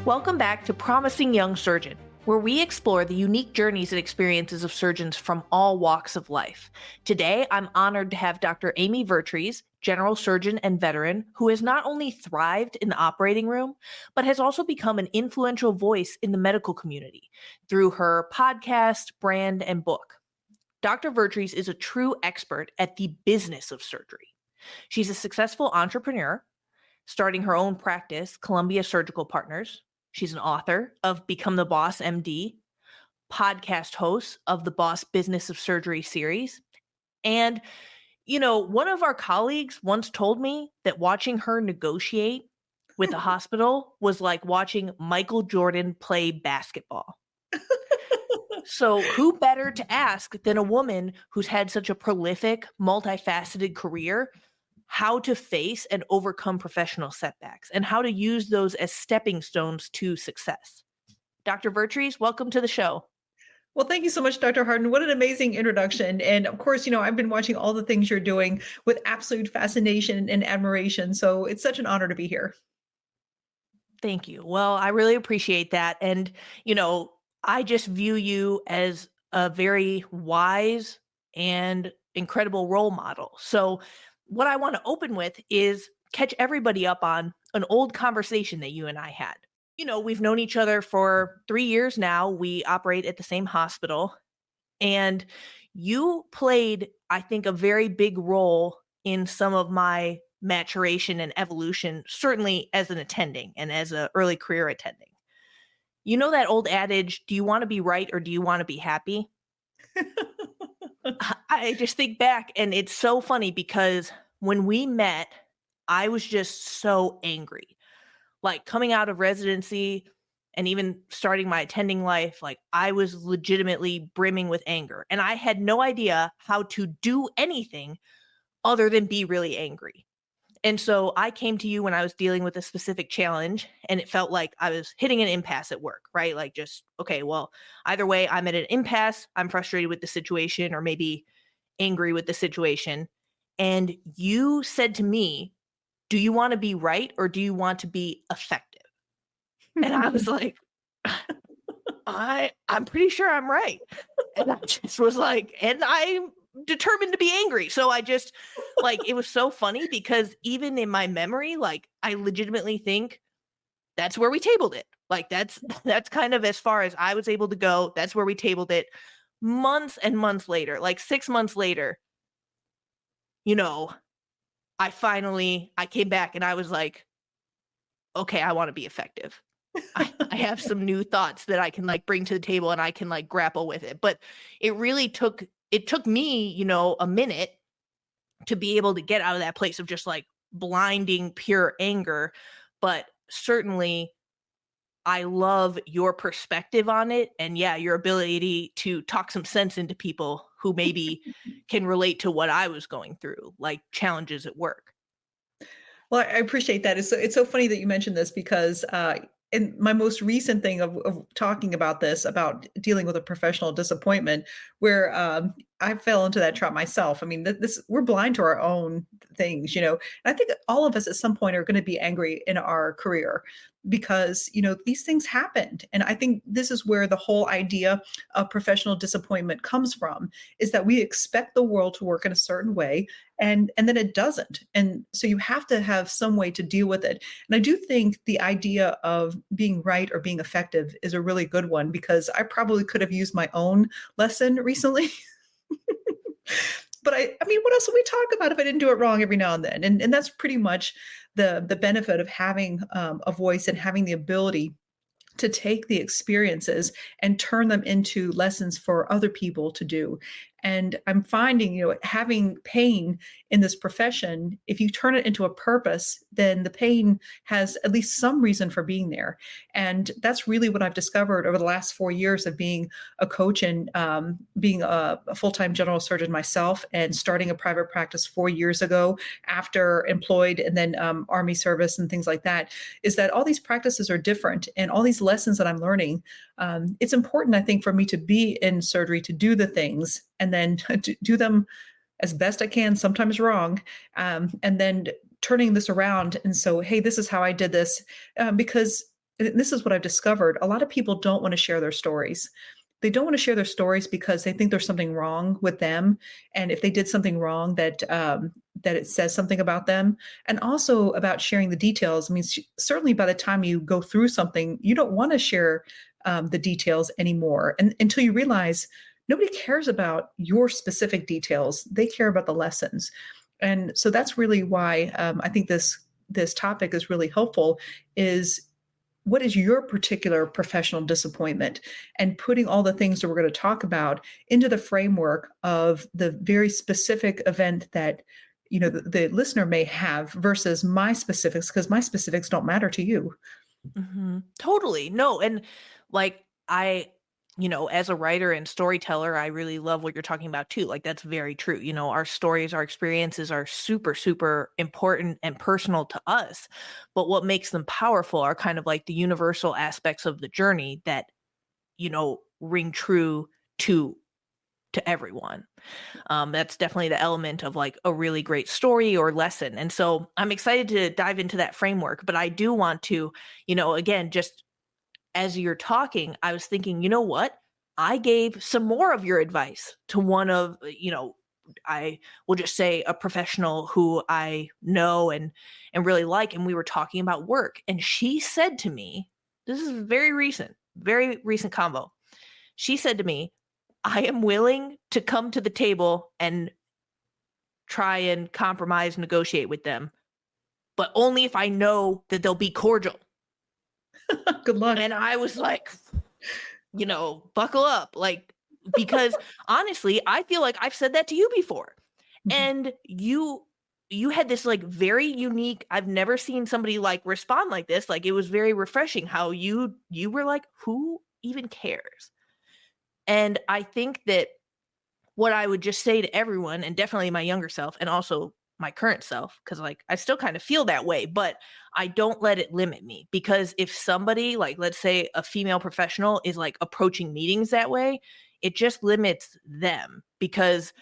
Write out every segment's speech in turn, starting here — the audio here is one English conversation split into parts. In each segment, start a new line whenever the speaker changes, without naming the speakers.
Welcome back to Promising Young Surgeon, where we explore the unique journeys and experiences of surgeons from all walks of life. Today, I'm honored to have Dr. Amy Vertrees, general surgeon and veteran, who has not only thrived in the operating room, but has also become an influential voice in the medical community through her podcast, brand, and book. Dr. Vertrees is a true expert at the business of surgery. She's a successful entrepreneur, starting her own practice, Columbia Surgical Partners. She's an author of Become the Boss MD, podcast host of the Boss Business of Surgery series. And, one of our colleagues once told me that watching her negotiate with the hospital was like watching Michael Jordan play basketball. So who better to ask than a woman who's had such a prolific, multifaceted career, how to face and overcome professional setbacks and how to use those as stepping stones to success. Dr. Vertrees, welcome to the show.
Well, thank you so much, Dr. Harden. What an amazing introduction. And of course, I've been watching all the things you're doing with absolute fascination and admiration. So it's such an honor to be here.
Thank you. Well, I really appreciate that. And, I just view you as a very wise and incredible role model. So what I want to open with is catch everybody up on an old conversation that you and I had. We've known each other for 3 years now. We operate at the same hospital. And you played, I think, a very big role in some of my maturation and evolution, certainly as an attending and as an early career attending. You know that old adage, do you want to be right or do you want to be happy? I just think back and it's so funny because when we met, I was just so angry. Like coming out of residency and even starting my attending life, like I was legitimately brimming with anger. And I had no idea how to do anything other than be really angry. And so I came to you when I was dealing with a specific challenge and it felt like I was hitting an impasse at work, right? Like just, okay, well, either way, I'm at an impasse, I'm frustrated with the situation or maybe angry with the situation. And you said to me, do you want to be right or do you want to be effective? And I was like, I'm pretty sure I'm right. And I just was like, and I'm determined to be angry. So I just it was so funny because even in my memory, like I legitimately think that's where we tabled it. Like that's kind of as far as I was able to go. That's where we tabled it. Months and months later, like 6 months later, I came back and I was like, okay, I want to be effective. I have some new thoughts that I can bring to the table and I can grapple with it. But it really took me, a minute to be able to get out of that place of just blinding pure anger. But certainly I love your perspective on it. And yeah, your ability to talk some sense into people who maybe can relate to what I was going through, like challenges at work.
Well, I appreciate that. It's so funny that you mentioned this because in my most recent thing of talking about this, about dealing with a professional disappointment, where I fell into that trap myself. I mean, we're blind to our own things, And I think all of us at some point are going to be angry in our career because these things happened, and I think this is where the whole idea of professional disappointment comes from: is that we expect the world to work in a certain way, and then it doesn't, and so you have to have some way to deal with it. And I do think the idea of being right or being effective is a really good one because I probably could have used my own lesson recently. But I mean, what else would we talk about if I didn't do it wrong every now and then? And that's pretty much the benefit of having a voice and having the ability to take the experiences and turn them into lessons for other people to do. And I'm finding, having pain in this profession, if you turn it into a purpose, then the pain has at least some reason for being there. And that's really what I've discovered over the last 4 years of being a coach and being a full-time general surgeon myself and starting a private practice 4 years ago after employed and then Army service and things like that, is that all these practices are different and all these lessons that I'm learning. It's important, I think, for me to be in surgery, to do the things and then to do them as best I can, sometimes wrong, and then turning this around. And so, hey, this is how I did this, because and this is what I've discovered, a lot of people don't want to share their stories. They don't want to share their stories because they think there's something wrong with them, and if they did something wrong, that it says something about them, and also about sharing the details. I mean, certainly by the time you go through something, you don't want to share the details anymore, and until you realize nobody cares about your specific details; they care about the lessons. And so that's really why I think this topic is really helpful. Is what is your particular professional disappointment, and putting all the things that we're going to talk about into the framework of the very specific event that the listener may have versus my specifics, because my specifics don't matter to you.
Totally. No, and like as a writer and storyteller, I really love what you're talking about too. Like that's very true. Our stories, our experiences are super, super important and personal to us. But what makes them powerful are kind of like the universal aspects of the journey that, ring true to everyone. That's definitely the element of like a really great story or lesson. And so I'm excited to dive into that framework, but I do want to, again, just as you're talking, I was thinking, you know what? I gave some more of your advice to one of, I will just say a professional who I know and really like, and we were talking about work. And she said to me, this is very recent convo. She said to me, I am willing to come to the table and try and compromise, negotiate with them, but only if I know that they'll be cordial.
Good luck.
And I was like, buckle up. Like, because honestly, I feel like I've said that to you before.
Mhm.
And you had this like very unique, I've never seen somebody like respond like this. Like it was very refreshing how you were like, who even cares? And I think that what I would just say to everyone, and definitely my younger self and also my current self, because like I still kind of feel that way, but I don't let it limit me. Because if somebody, like let's say a female professional, is like approaching meetings that way, it just limits them because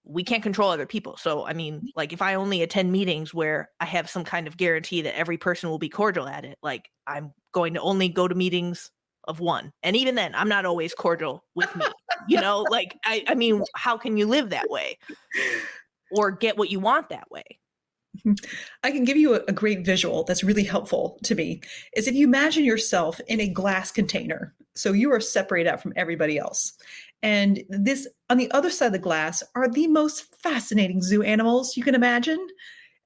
we can't control other people. So, I mean, like if I only attend meetings where I have some kind of guarantee that every person will be cordial at it, like I'm going to only go to meetings of one. And even then, I'm not always cordial with me. Like I mean, how can you live that way or get what you want that way?
I can give you a great visual that's really helpful to me. Is if you imagine yourself in a glass container, so you are separated out from everybody else. And this on the other side of the glass are the most fascinating zoo animals you can imagine.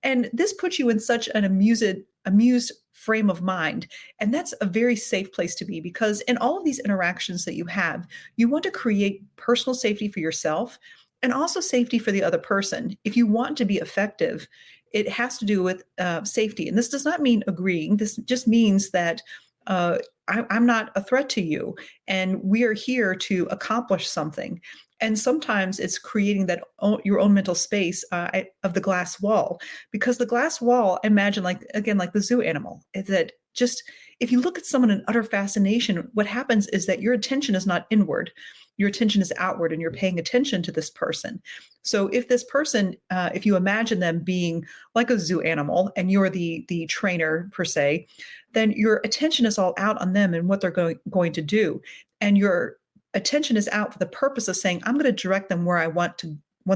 And this puts you in such an amused frame of mind. And that's a very safe place to be, because in all of these interactions that you have, you want to create personal safety for yourself and also safety for the other person. If you want to be effective, it has to do with safety. And this does not mean agreeing. This just means that uh, I'm not a threat to you, and we are here to accomplish something. And sometimes it's creating your own mental space of the glass wall, because the glass wall, imagine like again like the zoo animal, is that just if you look at someone in utter fascination, what happens is that your attention is not inward, your attention is outward, and you're paying attention to this person. So if this person, if you imagine them being like a zoo animal and you're the trainer per se, then your attention is all out on them and what they're going to do, and your attention is out for the purpose of saying, I'm going to direct them where I want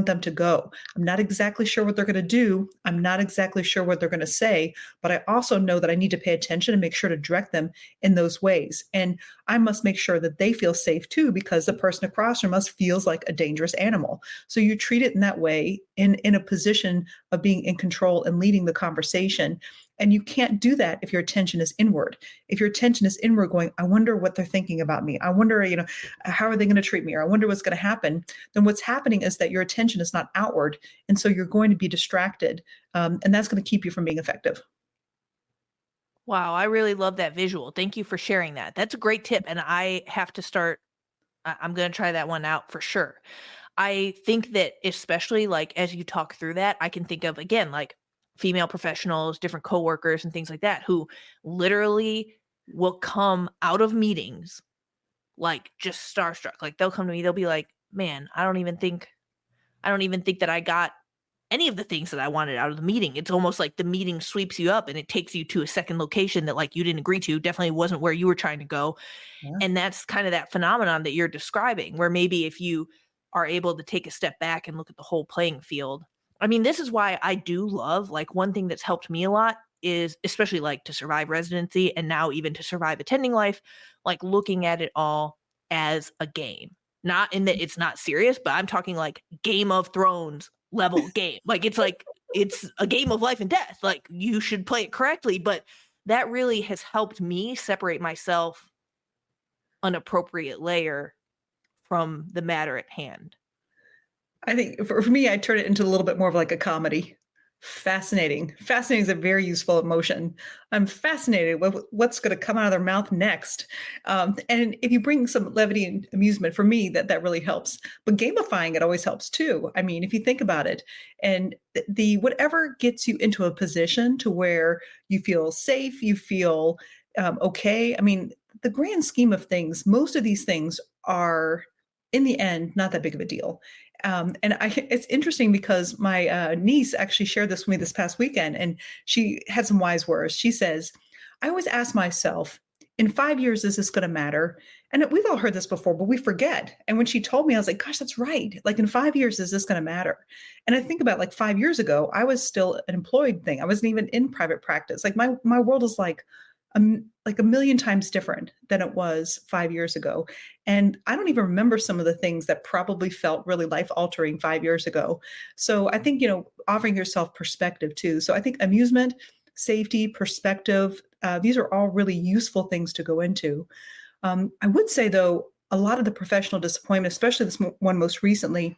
them to go. I'm not exactly sure what they're going to do. I'm not exactly sure what they're going to say, but I also know that I need to pay attention and make sure to direct them in those ways. And I must make sure that they feel safe too, because the person across from us feels like a dangerous animal. So you treat it in that way, in a position of being in control and leading the conversation. And you can't do that if your attention is inward. If your attention is inward, going, I wonder what they're thinking about me. I wonder, how are they going to treat me? Or I wonder what's going to happen. Then what's happening is that your attention is not outward. And so you're going to be distracted. And that's going to keep you from being effective.
Wow, I really love that visual. Thank you for sharing that. That's a great tip. And I have to start, I'm going to try that one out for sure. I think that especially like as you talk through that, I can think of again like female professionals, different coworkers and things like that who literally will come out of meetings like just starstruck. Like they'll come to me, they'll be like, "Man, I don't even think that I got any of the things that I wanted out of the meeting. It's almost like the meeting sweeps you up and it takes you to a second location that like you didn't agree to, definitely wasn't where you were trying to go.
Yeah.
And that's kind of that phenomenon that you're describing, where maybe if you are able to take a step back and look at the whole playing field. I mean, this is why I do love, like, one thing that's helped me a lot is, especially like to survive residency and now even to survive attending life, like looking at it all as a game. Not in that it's not serious, but I'm talking like Game of Thrones level game. Like it's a game of life and death. Like you should play it correctly, but that really has helped me separate myself an appropriate layer from the matter at hand.
I think for me, I turn it into a little bit more of like a comedy. Fascinating. Fascinating is a very useful emotion. I'm fascinated with what's going to come out of their mouth next. And if you bring some levity and amusement, for me, that really helps. But gamifying it always helps too. I mean, if you think about it, and the whatever gets you into a position to where you feel safe, you feel okay. I mean, the grand scheme of things, most of these things are in the end not that big of a deal. It's interesting because my niece actually shared this with me this past weekend, and she had some wise words. She says, "I always ask myself, in 5 years, is this going to matter?" And we've all heard this before, but we forget. And when she told me, I was like, "Gosh, that's right. Like in 5 years, is this going to matter?" And I think about like 5 years ago, I was still an employed thing. I wasn't even in private practice. Like my world is like a million times different than it was 5 years ago. And I don't even remember some of the things that probably felt really life altering 5 years ago. So I think, offering yourself perspective too. So I think amusement, safety, perspective, these are all really useful things to go into. I would say, though, a lot of the professional disappointment, especially this one most recently,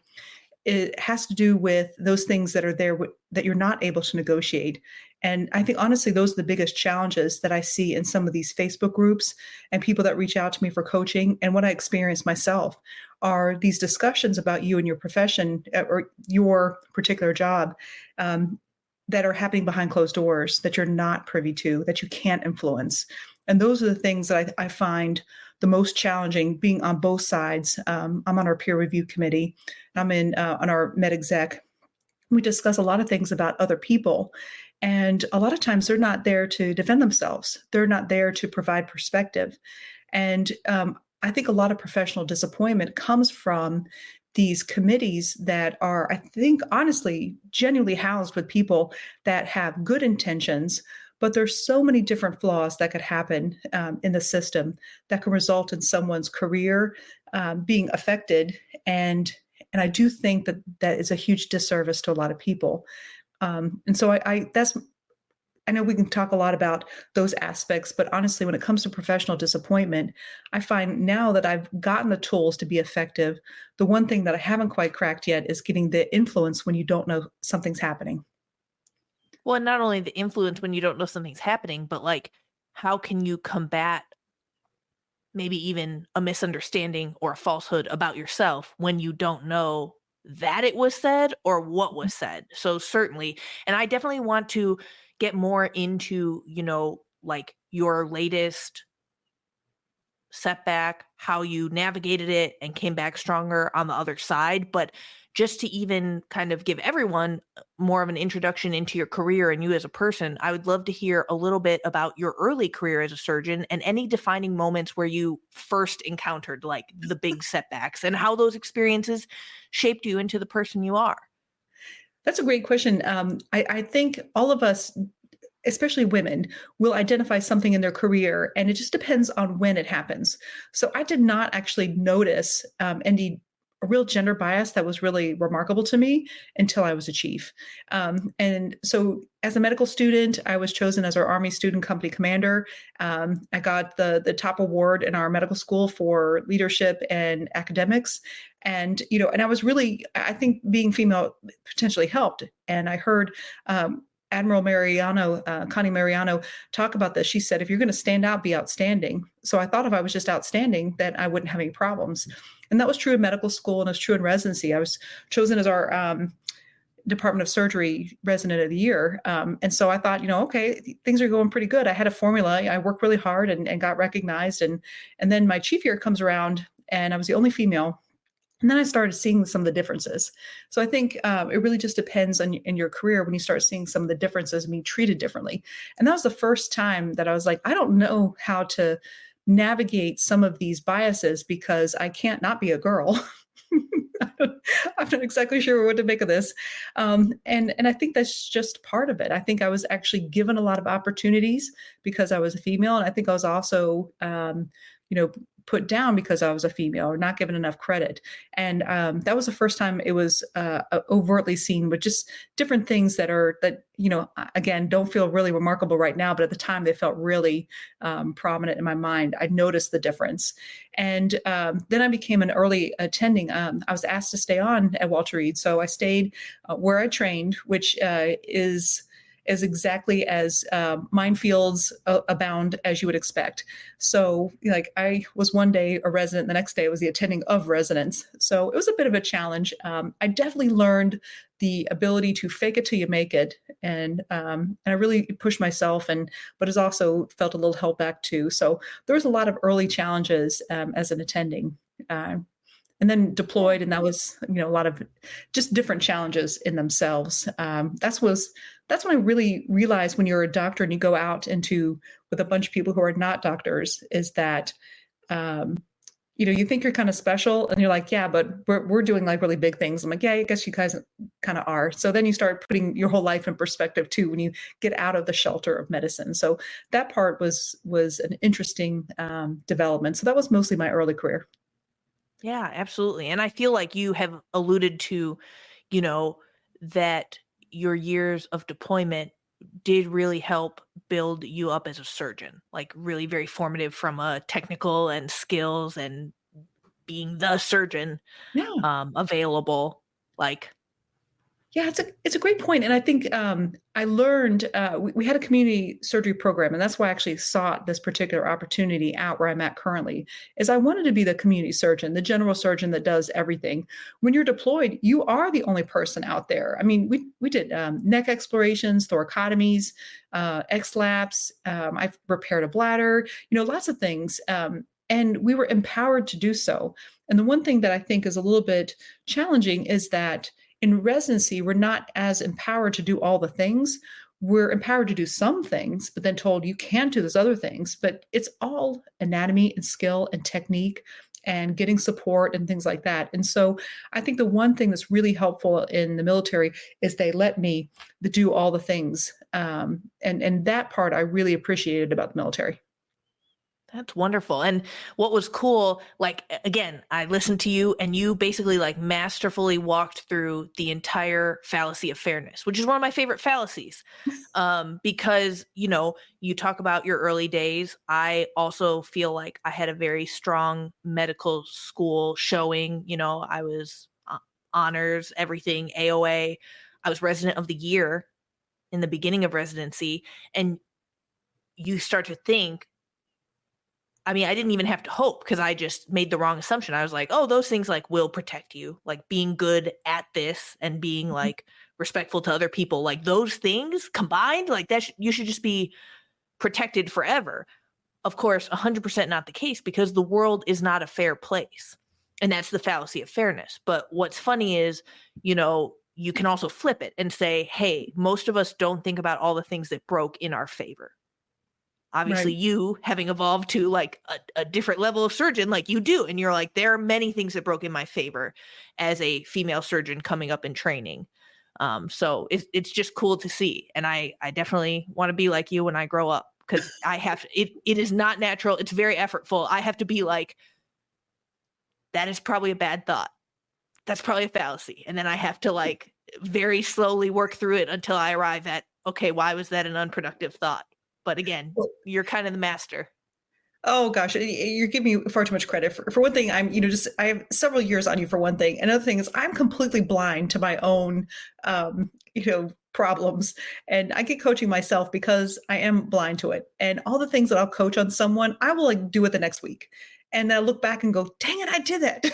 it has to do with those things that are there that you're not able to negotiate. And I think honestly, those are the biggest challenges that I see in some of these Facebook groups and people that reach out to me for coaching. And what I experience myself are these discussions about you and your profession or your particular job that are happening behind closed doors that you're not privy to, that you can't influence. And those are the things that I find the most challenging being on both sides. I'm on our peer review committee. I'm in on our med exec. We discuss a lot of things about other people. And a lot of times they're not there to defend themselves. They're not there to provide perspective. And I think a lot of professional disappointment comes from these committees that are, I think, honestly, genuinely housed with people that have good intentions, but there's so many different flaws that could happen in the system that can result in someone's career being affected. And I do think that that is a huge disservice to a lot of people. And so I know we can talk a lot about those aspects, but honestly, when it comes to professional disappointment, I find now that I've gotten the tools to be effective, the one thing that I haven't quite cracked yet is getting the influence when you don't know something's happening.
Well, and not only the influence when you don't know something's happening, but like how can you combat maybe even a misunderstanding or a falsehood about yourself when you don't know that it was said or what was said. So certainly, and I definitely want to get more into, like your latest setback, how you navigated it and came back stronger on the other side. But just to even kind of give everyone more of an introduction into your career and you as a person, I would love to hear a little bit about your early career as a surgeon and any defining moments where you first encountered like the big setbacks and how those experiences shaped you into the person you are.
That's a great question. I think all of us, especially women, will identify something in their career, and it just depends on when it happens. So I did not actually notice any a real gender bias that was really remarkable to me until I was a chief. And so, as a medical student, I was chosen as our Army Student Company Commander. I got the top award in our medical school for leadership and academics. And and I was really, I think, being female potentially helped. And I heard Admiral Mariano, Connie Mariano, talk about this. She said, if you're going to stand out, be outstanding. So I thought if I was just outstanding, then I wouldn't have any problems. And that was true in medical school and it was true in residency. I was chosen as our Department of Surgery Resident of the Year. And so I thought, okay, things are going pretty good. I had a formula. I worked really hard and got recognized. And then my chief year comes around and I was the only female. And then I started seeing some of the differences. So I think it really just depends on in your career when you start seeing some of the differences and being treated differently. And that was the first time that I was like, I don't know how to navigate some of these biases because I can't not be a girl. I'm not exactly sure what to make of this, and I think that's just part of it. I think I was actually given a lot of opportunities because I was a female, and I think I was also, you know, put down because I was a female or not given enough credit. And that was the first time it was overtly seen with just different things that again don't feel really remarkable right now, but at the time they felt really prominent in my mind. I noticed the difference, and then I became an early attending. I was asked to stay on at Walter Reed, so I stayed where I trained, which is exactly as minefields abound as you would expect. So, like, I was one day a resident, the next day was the attending of residents. So it was a bit of a challenge. I definitely learned the ability to fake it till you make it, and I really pushed myself, but has also felt a little held back too. So there was a lot of early challenges as an attending. And then deployed, and that was a lot of just different challenges in themselves. That's when I really realized when you're a doctor and you go out into with a bunch of people who are not doctors, is that you think you're kind of special, and you're like, yeah, but we're doing like really big things. I'm like, yeah, I guess you guys kind of are. So then you start putting your whole life in perspective too when you get out of the shelter of medicine. So that part was an interesting development. So that was mostly my early career.
Yeah, absolutely. And I feel like you have alluded to, you know, that your years of deployment did really help build you up as a surgeon, like really very formative from a technical and skills and being the surgeon
Yeah.
available. Like,
Yeah, it's a great point, and I think I learned we had a community surgery program, and that's why I actually sought this particular opportunity out where I'm at currently. Is I wanted to be the community surgeon, the general surgeon that does everything. When you're deployed, you are the only person out there. I mean, we did neck explorations, thoracotomies, XLAPs. I've repaired a bladder, lots of things. And we were empowered to do so. And the one thing that I think is a little bit challenging is that in residency, we're not as empowered to do all the things. We're empowered to do some things, but then told you can't do those other things. But it's all anatomy and skill and technique and getting support and things like that. And so I think the one thing that's really helpful in the military is they let me do all the things. And that part I really appreciated about the military.
that's wonderful. And what was cool, like, again, I listened to you and you basically like masterfully walked through the entire fallacy of fairness, which is one of my favorite fallacies. Because, you talk about your early days. I also feel like I had a very strong medical school showing, I was honors, everything, AOA. I was resident of the year in the beginning of residency. And you start to think, I mean, I didn't even have to hope because I just made the wrong assumption. I was like, oh, those things like will protect you, like being good at this and being
Mhm.
like respectful to other people, like those things combined, like that, you should just be protected forever. Of course, 100% not the case because the world is not a fair place. And that's the fallacy of fairness. But what's funny is, you can also flip it and say, hey, most of us don't think about all the things that broke in our favor. Obviously,
Right.
you having evolved to like a different level of surgeon, like you do. And you're like, there are many things that broke in my favor as a female surgeon coming up in training. So it's just cool to see. And I definitely want to be like you when I grow up because it is not natural. It's very effortful. I have to be like, that is probably a bad thought. That's probably a fallacy. And then I have to like very slowly work through it until I arrive at, okay, why was that an unproductive thought? But again, you're kind of the master.
Oh gosh, you're giving me far too much credit. For one thing, just I have several years on you for one thing. Another thing is I'm completely blind to my own, problems, and I get coaching myself because I am blind to it. And all the things that I'll coach on someone, I will like do it the next week, and I look back and go, "Dang it, I did that."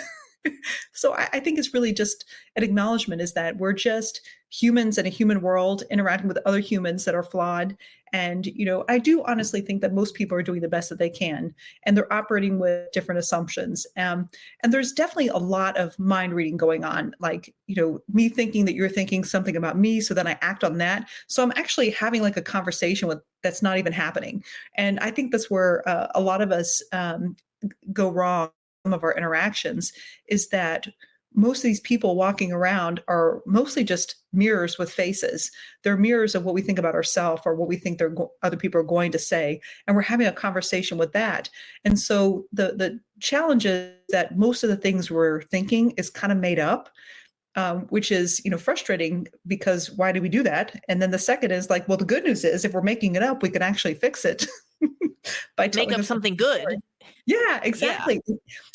So I think it's really just an acknowledgement is that we're just humans in a human world interacting with other humans that are flawed. And, I do honestly think that most people are doing the best that they can and they're operating with different assumptions. And there's definitely a lot of mind reading going on, like, me thinking that you're thinking something about me. So then I act on that. So I'm actually having like a conversation with that's not even happening. And I think that's where a lot of us go wrong some of our interactions is that most of these people walking around are mostly just mirrors with faces. They're mirrors of what we think about ourselves or what we think other people are going to say, and we're having a conversation with that. And so the challenge is that most of the things we're thinking is kind of made up, which is frustrating because why do we do that? And then the second is like, well, the good news is if we're making it up, we can actually fix it by
Make
telling
up
us
something
story.
good.
Yeah,
Yeah.
exactly.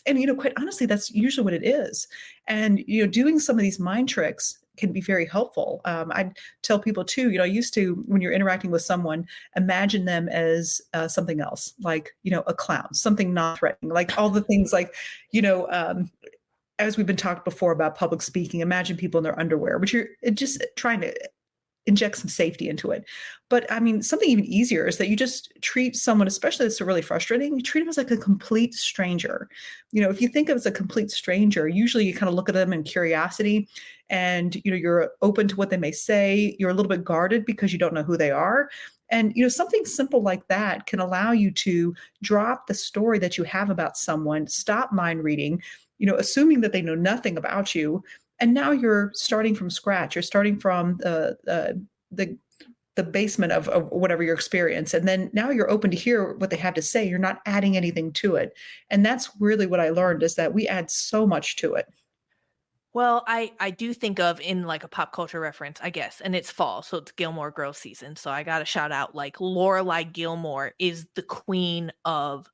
And quite honestly, that's usually what it is. And doing some of these mind tricks can be very helpful. I tell people too, I used to when you're interacting with someone, imagine them as something else, like a clown, something non-threatening, like all the things like you know. As we've been talked before about public speaking, imagine people in their underwear, but you're just trying to inject some safety into it. But I mean, something even easier is that you just treat someone, especially that's really frustrating, you treat them as like a complete stranger. If you think of as a complete stranger, usually you kind of look at them in curiosity and you're open to what they may say. You're a little bit guarded because you don't know who they are. And something simple like that can allow you to drop the story that you have about someone, stop mind reading, assuming that they know nothing about you, and now you're starting from scratch. You're starting from the basement of whatever your experience, and then now you're open to hear what they have to say. You're not adding anything to it, and that's really what I learned is that we add so much to it.
Well, I do think of in like a pop culture reference, I guess, and it's fall, so it's Gilmore Girls season. So I got to shout out like Lorelai Gilmore is the queen of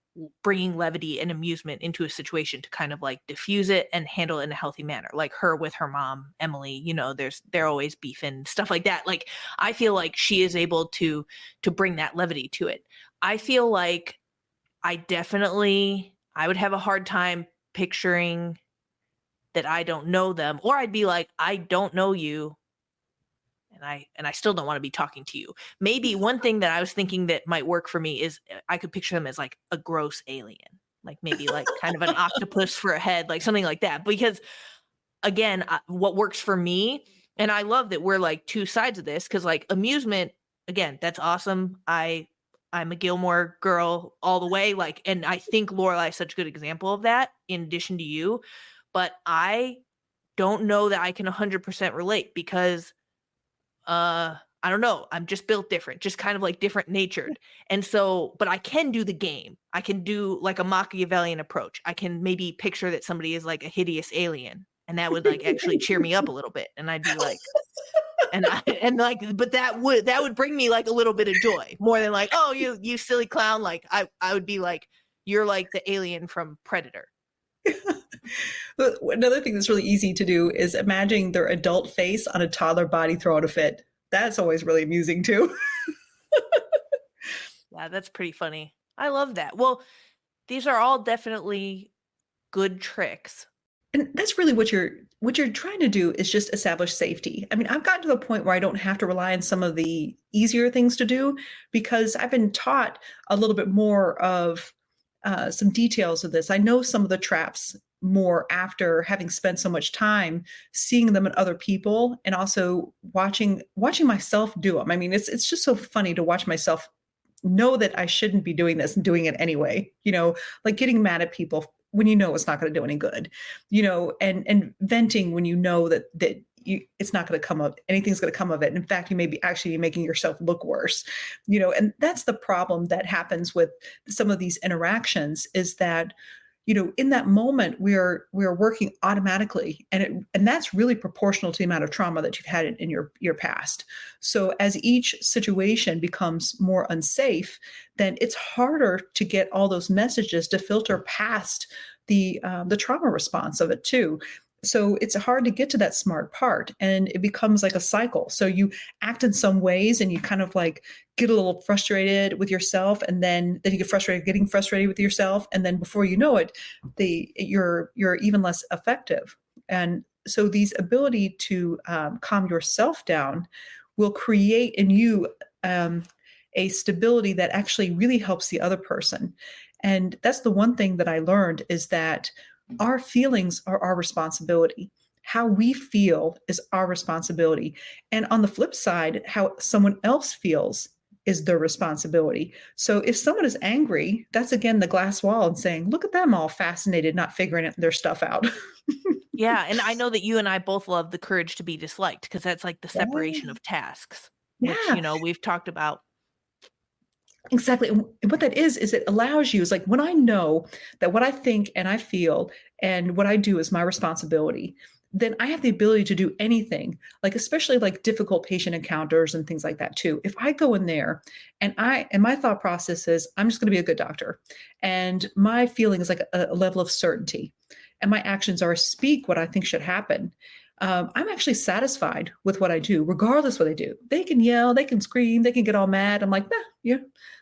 bringing levity and amusement into a situation to kind of like diffuse it and handle it in a healthy manner. Like her with her mom, Emily, they're always beefing, stuff like that. Like I feel like she is able to bring that levity to it. I feel like I would have a hard time picturing that I don't know them, or I'd be like, I don't know you, and I still don't want to be talking to you. Maybe one thing that I was thinking that might work for me is I could picture them as like a gross alien, like maybe like kind of an octopus for a head, like something like that. Because again, what works for me, and I love that we're like two sides of this, because like amusement, again, that's awesome. I'm a Gilmore girl all the way, like, and I think Lorelai is such a good example of that. In addition to you, but I don't know that I can 100% relate because I don't know, I'm just built different, just kind of like different natured. And so, but I can do the game. I can do like a Machiavellian approach. I can maybe picture that somebody is like a hideous alien, and that would like actually cheer me up a little bit, and I'd be like and I and like but that would bring me like a little bit of joy more than like, "Oh, you silly clown." Like I would be like, "You're like the alien from Predator."
Another thing that's really easy to do is imagining their adult face on a toddler body throwing a fit. That's always really amusing too.
Yeah, that's pretty funny. I love that. Well, these are all definitely good tricks.
And that's really what you're trying to do is just establish safety. I mean, I've gotten to the point where I don't have to rely on some of the easier things to do because I've been taught a little bit more of some details of this. I know some of the traps more after having spent so much time seeing them in other people and also watching myself do them. I mean, it's just so funny to watch myself know that I shouldn't be doing this and doing it anyway. Like getting mad at people when it's not going to do any good. And venting when it's not going to come up, anything's going to come of it. In fact, you may be actually making yourself look worse. And that's the problem that happens with some of these interactions is that in that moment we're working automatically and that's really proportional to the amount of trauma that you've had in your past. So as each situation becomes more unsafe, then it's harder to get all those messages to filter past the trauma response of it too. so it's hard to get to that smart part, and it becomes like a cycle. So you act in some ways and you kind of like get a little frustrated with yourself, and then you get frustrated getting frustrated with yourself, and then before you know it, you're even less effective. And so these ability to calm yourself down will create in you um, a stability that actually really helps the other person. And that's the one thing that I learned, is that our feelings are our responsibility. How we feel is our responsibility. And on the flip side, how someone else feels is their responsibility. So if someone is angry, that's again the glass wall and saying, look at them all fascinated, not figuring their stuff out.
Yeah, and I know that you and I both love The Courage to Be Disliked because that's like the separation
Yeah.
of tasks, which,
Yeah.
we've talked about.
Exactly. And what that is it allows you, is like when I know that what I think and I feel and what I do is my responsibility, then I have the ability to do anything, like especially like difficult patient encounters and things like that too. If I go in there and my thought process is I'm just going to be a good doctor, and my feeling is like a level of certainty, and my actions are speak what I think should happen. I'm actually satisfied with what I do, regardless what they do. They can yell, they can scream, they can get all mad. I'm like, nah, yeah,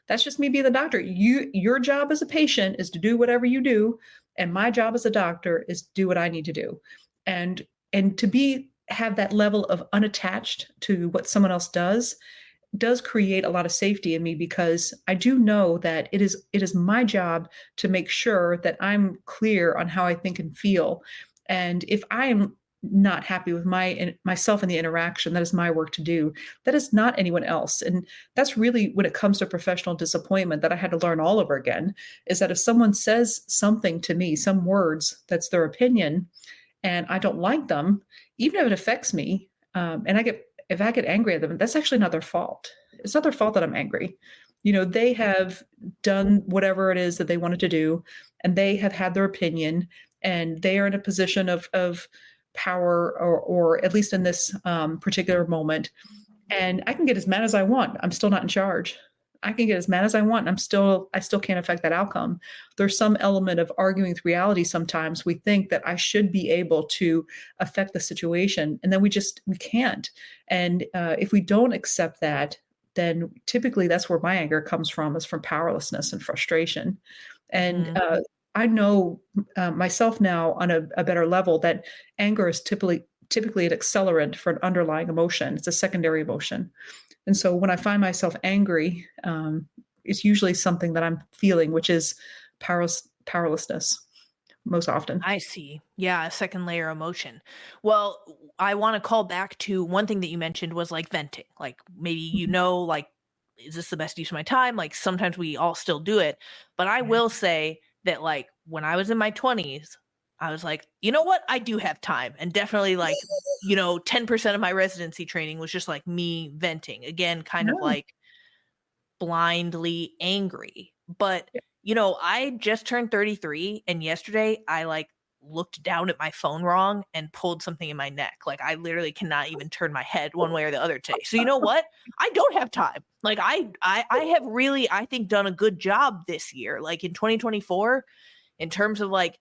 that's just me being the doctor. Your job as a patient is to do whatever you do, and my job as a doctor is to do what I need to do. And to be have that level of unattached to what someone else does create a lot of safety in me, because I do know that it is my job to make sure that I'm clear on how I think and feel. And if I'm not happy with myself in the interaction, that is my work to do. That is not anyone else. And that's really when it comes to professional disappointment that I had to learn all over again, is that if someone says something to me, some words that's their opinion, and I don't like them, even if it affects me, and if I get angry at them, that's actually not their fault. It's not their fault that I'm angry. They have done whatever it is that they wanted to do, and they have had their opinion, and they are in a position of power, or at least in this particular moment. And I can get as mad as I want. I'm still not in charge. I can get as mad as I want, and I still can't affect that outcome. There's some element of arguing with reality. Sometimes we think that I should be able to affect the situation, and then we can't. And if we don't accept that, then typically that's where my anger comes from, is from powerlessness and frustration. And
Mhm.
I know myself now on a better level, that anger is typically an accelerant for an underlying emotion. It's a secondary emotion. And so when I find myself angry, it's usually something that I'm feeling, which is powerlessness most often.
I see. Yeah, a second layer emotion. Well, I want to call back to one thing that you mentioned was like venting. Like maybe
Mhm.
like, is this the best use of my time? Like sometimes we all still do it. But I
Yeah.
will say that like when I was in my 20s, I was like, you know what? I do have time. And definitely like, 10% of my residency training was just like me venting. Again, kind of
Yeah.
like blindly angry. But,
Yeah.
I just turned 33 and yesterday I like looked down at my phone wrong and pulled something in my neck. Like I literally cannot even turn my head one way or the other today. So you know what? I don't have time. Like I have really I think done a good job this year. Like in 2024 in terms of like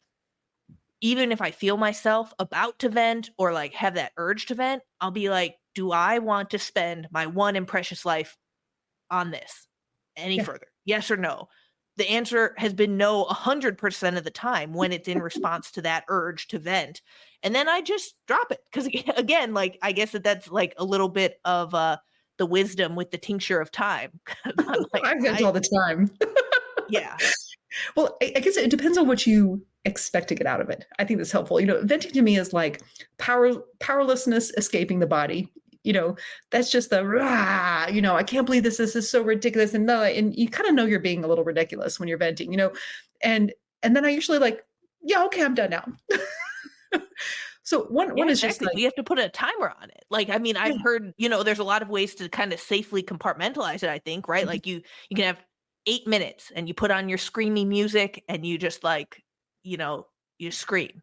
even if I feel myself about to vent or like have that urge to vent, I'll be like, do I want to spend my one and precious life on this any
Yeah.
further? Yes or no? The answer has been no 100% of the time when it's in response to that urge to vent. And then I just drop it. Because again, like, I guess that's like a little bit of the wisdom with the tincture of time. 'Cause I'm like,
I vent all the time.
yeah.
Well, I guess it depends on what you expect to get out of it. I think that's helpful. Venting to me is like powerlessness escaping the body. That's just the rah, I can't believe this is so ridiculous. And no, and you kind of know you're being a little ridiculous when you're venting, and and then I usually like, yeah, okay, I'm done now. So one
Yeah,
is just
exactly.
like,
We have to put a timer on it. Like, I mean,
yeah,
I've heard, there's a lot of ways to kind of safely compartmentalize it, I think, right?
mhm,
Like you can have 8 minutes and you put on your screamy music and you just like, you know, you scream.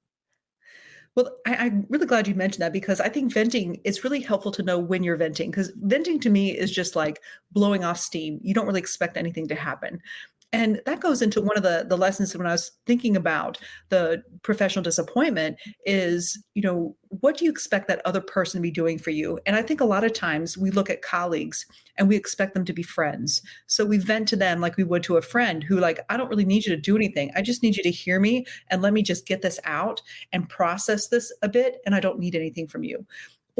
well, I'm really glad you mentioned that, because I think venting, it's really helpful to know when you're venting, because venting to me is just like blowing off steam. You don't really expect anything to happen. And that goes into one of the lessons when I was thinking about the professional disappointment is, what do you expect that other person to be doing for you? And I think a lot of times we look at colleagues and we expect them to be friends. So we vent to them like we would to a friend who like, I don't really need you to do anything. I just need you to hear me and let me just get this out and process this a bit. And I don't need anything from you.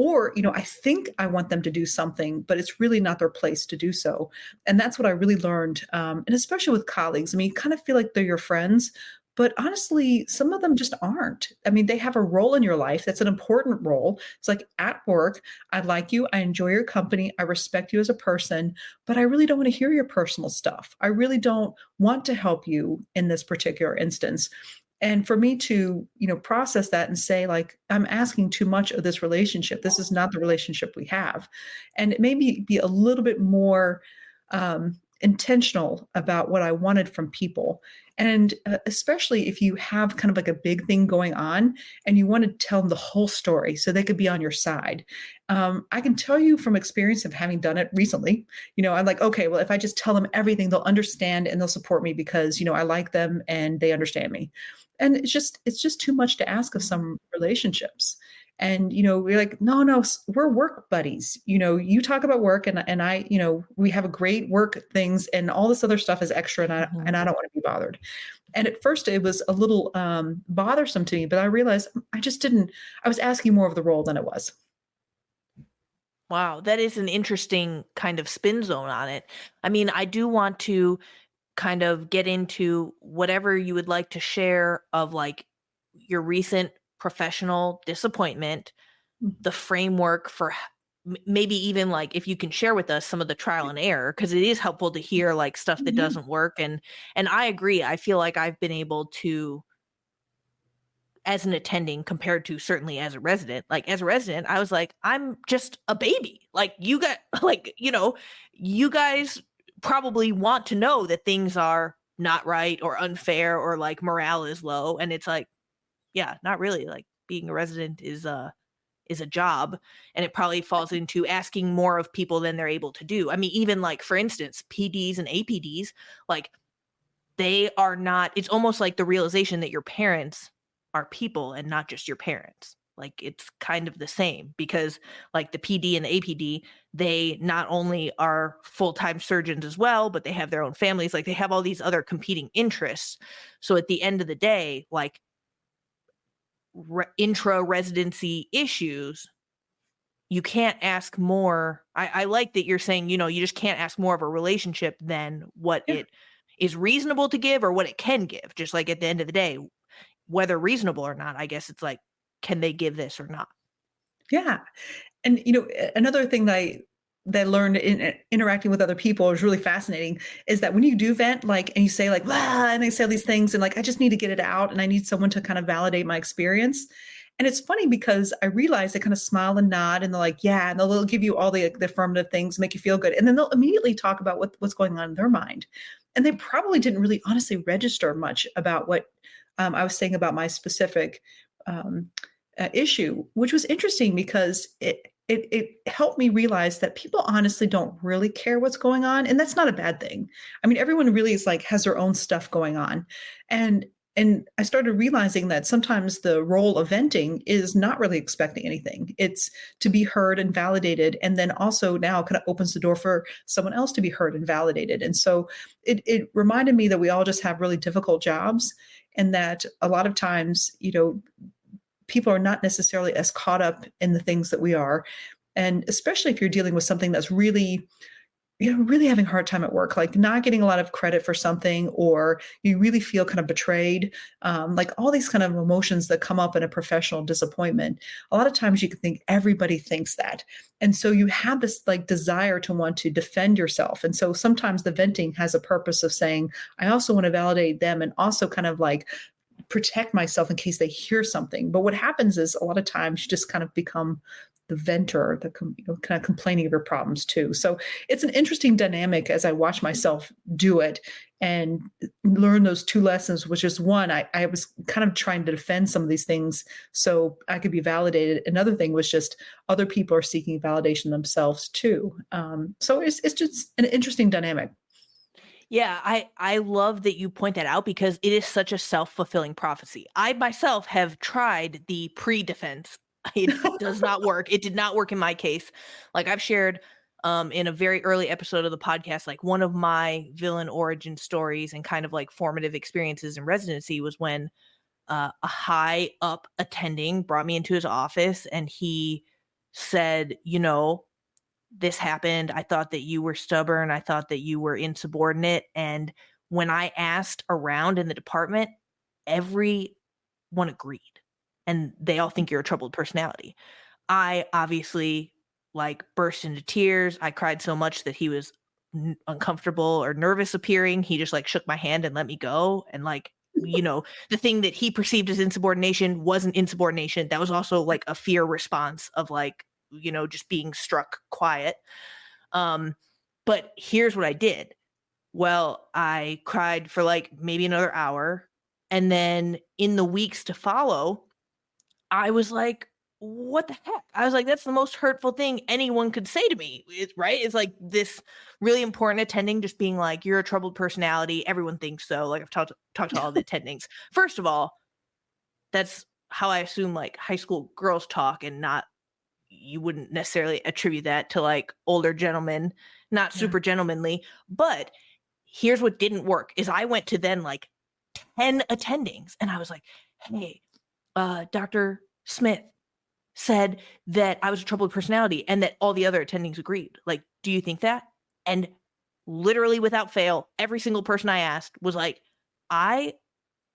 Or, I think I want them to do something, but it's really not their place to do so. And that's what I really learned. And especially with colleagues, I mean, you kind of feel like they're your friends, but honestly, some of them just aren't. I mean, they have a role in your life that's an important role. It's like at work, I like you, I enjoy your company, I respect you as a person, but I really don't want to hear your personal stuff. I really don't want to help you in this particular instance. And for me to, process that and say, like, I'm asking too much of this relationship. This is not the relationship we have. And it made me be a little bit more intentional about what I wanted from people. And especially if you have kind of like a big thing going on and you want to tell them the whole story so they could be on your side. I can tell you from experience of having done it recently, I'm like, okay, well, if I just tell them everything, they'll understand and they'll support me because, I like them and they understand me. And it's just too much to ask of some relationships. And, we're like, no, no, we're work buddies. You talk about work and I, we have a great work things and all this other stuff is extra and I don't want to be bothered. And at first it was a little bothersome to me, but I realized I was asking more of the role than it was.
Wow, that is an interesting kind of spin zone on it. I mean, I do want to kind of get into whatever you would like to share of like your recent professional disappointment, the framework for maybe even like if you can share with us some of the trial and error, because it is helpful to hear like stuff that
Yeah.
doesn't work. And I agree. I feel like I've been able to, as an attending compared to certainly as a resident, like as a resident, I was like, I'm just a baby. Like you got like, you guys probably want to know that things are not right or unfair or like morale is low. And it's like, yeah, not really. Like being a resident is a job, and it probably falls into asking more of people than they're able to do. I mean, even like for instance, PDs and APDs, like they are not, it's almost like the realization that your parents are people and not just your parents. Like it's kind of the same because like the PD and the APD, they not only are full-time surgeons as well, but they have their own families. Like they have all these other competing interests. So at the end of the day, like intra residency issues, you can't ask more. I like that you're saying, you just can't ask more of a relationship than what
Yeah.
it is reasonable to give or what it can give. Just like at the end of the day, whether reasonable or not, I guess it's like, can they give this or not?
Yeah. And, another thing that I learned in interacting with other people is really fascinating is that when you do vent, like, and you say like, "Blah," and they say all these things and like, I just need to get it out and I need someone to kind of validate my experience. And it's funny because I realize they kind of smile and nod and they're like, yeah, and they'll give you all the affirmative things, make you feel good. And then they'll immediately talk about what's going on in their mind. And they probably didn't really honestly register much about what I was saying about my specific um, issue, which was interesting because it helped me realize that people honestly don't really care what's going on, and that's not a bad thing. I mean, everyone really is like has their own stuff going on, and I started realizing that sometimes the role of venting is not really expecting anything. It's to be heard and validated, and then also now kind of opens the door for someone else to be heard and validated. And so it reminded me that we all just have really difficult jobs, and that a lot of times, people are not necessarily as caught up in the things that we are. And especially if you're dealing with something that's really, really having a hard time at work, like not getting a lot of credit for something, or you really feel kind of betrayed, like all these kind of emotions that come up in a professional disappointment. A lot of times you can think everybody thinks that. And so you have this like desire to want to defend yourself. And so sometimes the venting has a purpose of saying, I also want to validate them and also kind of like protect myself in case they hear something. But what happens is a lot of times you just kind of become the ventor, kind of complaining of your problems too. So it's an interesting dynamic as I watch myself do it and learn those two lessons, which is one, I was kind of trying to defend some of these things so I could be validated. Another thing was just other people are seeking validation themselves too. So it's just an interesting dynamic.
Yeah, I love that you point that out because it is such a self-fulfilling prophecy. I myself have tried the pre-defense. It does not work. It did not work in my case. Like I've shared in a very early episode of the podcast, like one of my villain origin stories and kind of like formative experiences in residency was when a high up attending brought me into his office and he said, this happened. I thought that you were stubborn. I thought that you were insubordinate. And when I asked around in the department, everyone agreed. And they all think you're a troubled personality. I obviously like burst into tears. I cried so much that he was uncomfortable or nervous appearing. He just like shook my hand and let me go. And like, the thing that he perceived as insubordination wasn't insubordination. That was also like a fear response of like, just being struck quiet. But here's what I did. Well, I cried for like maybe another hour. And then in the weeks to follow, I was like, what the heck? I was like, that's the most hurtful thing anyone could say to me, right? It's like this really important attending just being like, you're a troubled personality. Everyone thinks so. Like I've talked to all the attendings. First of all, that's how I assume like high school girls talk and not you wouldn't necessarily attribute that to like older gentlemen, not
Yeah.
super gentlemanly. But here's what didn't work is I went to then like 10 attendings and I was like, hey, Dr. Smith said that I was a troubled personality and that all the other attendings agreed. Like, do you think that? And literally without fail, every single person I asked was like, I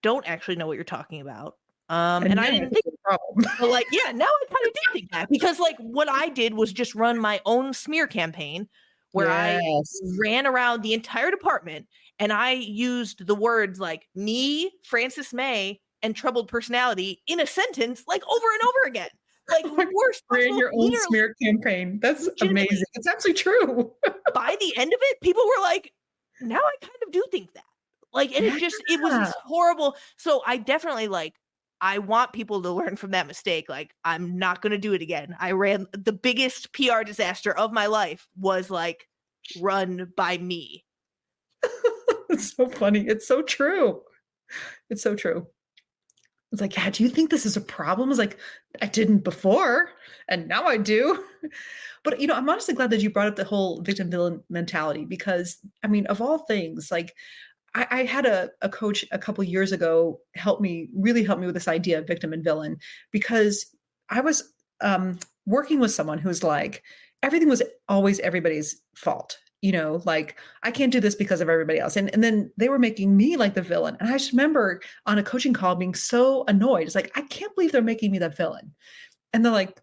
don't actually know what you're talking about.
And
And
now
I
I
didn't
think
think
it's a problem.
but like, yeah, now I kind of did think that because like what I did was just run my own smear campaign where I
Yes.
ran around the entire department and I used the words like me, Francis May, and troubled personality in a sentence like over and over again. Like
Oh my God,
worst
ran
possible,
your own
literally,
smear campaign. That's amazing.
legitimately.
It's actually true.
By the end of it, people were like, now I kind of do think that. Like, and it was
Yeah.
this horrible. So I definitely like, I want people to learn from that mistake. Like, I'm not going to do it again. I ran the biggest PR disaster of my life was like run by me.
It's so funny. It's so true. It's so true. It's like, yeah, do you think this is a problem? It's like, I didn't before, and now I do. But I'm honestly glad that you brought up the whole victim villain mentality because I mean, of all things, like I had a coach a couple years ago really help me with this idea of victim and villain because I was working with someone who's like, everything was always everybody's fault. Like I can't do this because of everybody else. And then they were making me like the villain. And I just remember on a coaching call being so annoyed. It's like, I can't believe they're making me the villain. And they're like,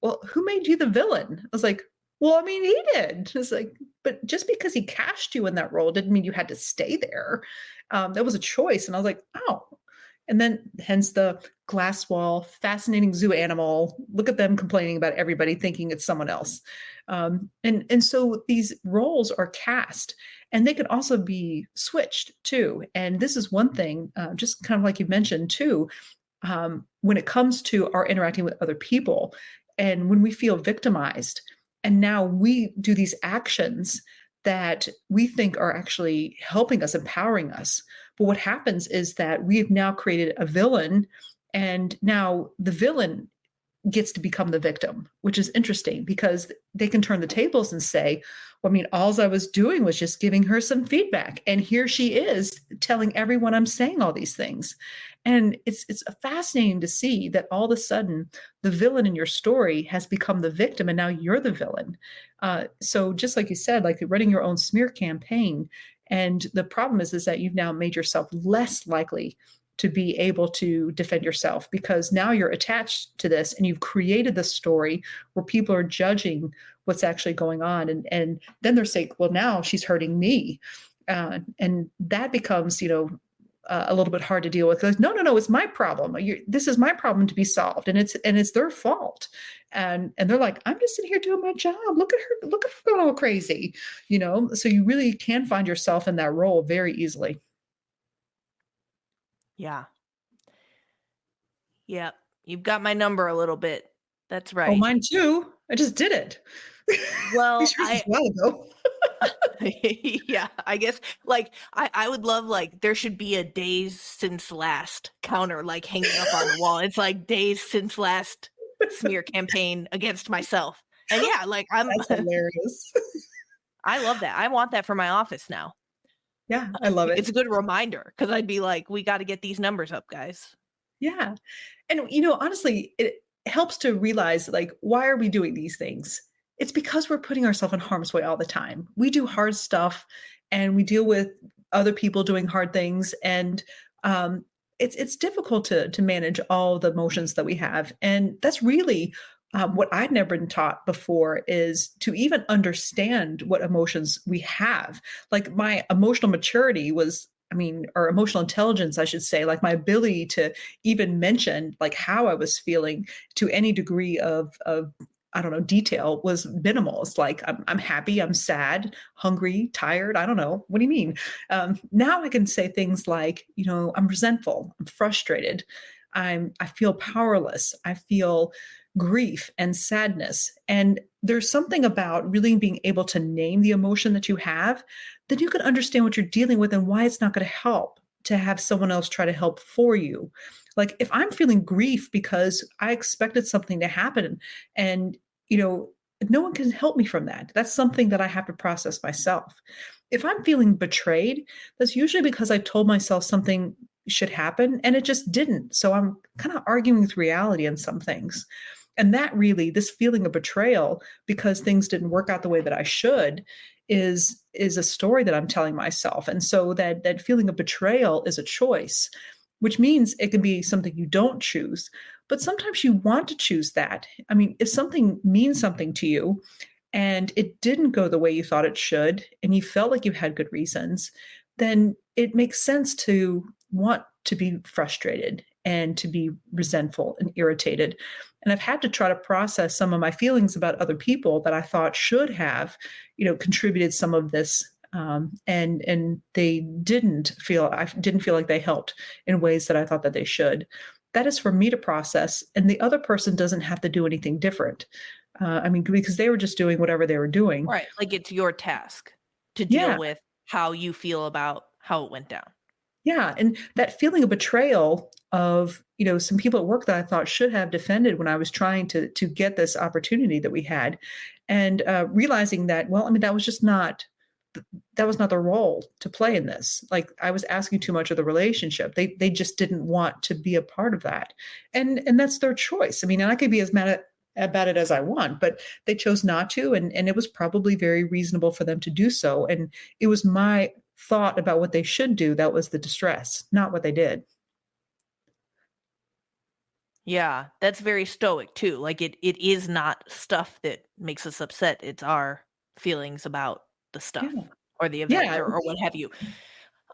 well, who made you the villain? I was like, well, I mean, he did. It's like, but just because he cast you in that role didn't mean you had to stay there. That was a choice. And I was like, oh. And then hence the glass wall, fascinating zoo animal. Look at them complaining about everybody thinking it's someone else. And so these roles are cast and they can also be switched too. And this is one thing, just kind of like you mentioned too, when it comes to our interacting with other people and when we feel victimized and now we do these actions that we think are actually helping us, empowering us. But what happens is that we've now created a villain, and now the villain gets to become the victim, which is interesting because they can turn the tables and say, well, I mean, all I was doing was just giving her some feedback. And here she is telling everyone I'm saying all these things. And it's fascinating to see that all of a sudden the villain in your story has become the victim and now you're the villain. So just like you said, like running your own smear campaign. And the problem is that you've now made yourself less likely to be able to defend yourself because now you're attached to this and you've created this story where people are judging what's actually going on. And then they're saying, well, now she's hurting me. And that becomes, a little bit hard to deal with. Like, no, it's my problem. This is my problem to be solved. And it's their fault. And they're like, I'm just sitting here doing my job. Look at her going all crazy, So you really can find yourself in that role very easily.
Yeah. Yep. You've got my number a little bit. That's
Oh,
right.
mine too. I just did it.
Well,
Yours was a while ago.
Yeah, I guess like I would love like there should be a days since last counter like hanging up on the wall. It's like days since last smear campaign against myself. And yeah, like I'm
That's hilarious.
I love that. I want that for my office now.
Yeah, I love
It's
it.
a good reminder because I'd be like, we got to get these numbers up, guys.
Yeah. And, honestly, it helps to realize, like, why are we doing these things? It's because we're putting ourselves in harm's way all the time. We do hard stuff and we deal with other people doing hard things. And it's difficult to manage all the emotions that we have. And that's really what I'd never been taught before is to even understand what emotions we have. Like my emotional maturity was, or emotional intelligence, I should say, like my ability to even mention like how I was feeling to any degree of I don't know, detail was minimal. It's like I'm happy, I'm sad, hungry, tired. I don't know. What do you mean? Now I can say things like, I'm resentful, I'm frustrated, I feel powerless, I feel grief and sadness. And there's something about really being able to name the emotion that you have, then you can understand what you're dealing with and why it's not going to help to have someone else try to help for you. Like if I'm feeling grief because I expected something to happen and, you know, no one can help me from that. That's something that I have to process myself. If I'm feeling betrayed, that's usually because I told myself something should happen and it just didn't. So I'm kind of arguing with reality in some things. And that really, this feeling of betrayal because things didn't work out the way that I should is a story that I'm telling myself. And so that feeling of betrayal is a choice, which means it can be something you don't choose. But sometimes you want to choose that. I mean, if something means something to you and it didn't go the way you thought it should, and you felt like you had good reasons, then it makes sense to want to be frustrated and to be resentful and irritated. And I've had to try to process some of my feelings about other people that I thought should have, contributed some of this. And they didn't feel I didn't feel like they helped in ways that I thought that they should. That is for me to process, and the other person doesn't have to do anything different. Because they were just doing whatever they were doing.
Right. Like it's your task to deal
Yeah,
with how you feel about how it went down.
yeah, and that feeling of betrayal of, some people at work that I thought should have defended when I was trying to get this opportunity that we had, and, realizing that, well, that was just not th that was not their role to play in this. Like, I was asking too much of the relationship. They just didn't want to be a part of that, and that's their choice. And I could be as mad about it as I want, but they chose not to, and it was probably very reasonable for them to do so, and it was my thought about what they should do that was the distress, not what they did.
Yeah, that's very stoic too. Like it is not stuff that makes us upset. It's our feelings about the
Yeah.
stuff or the event
Yeah.
or what have you.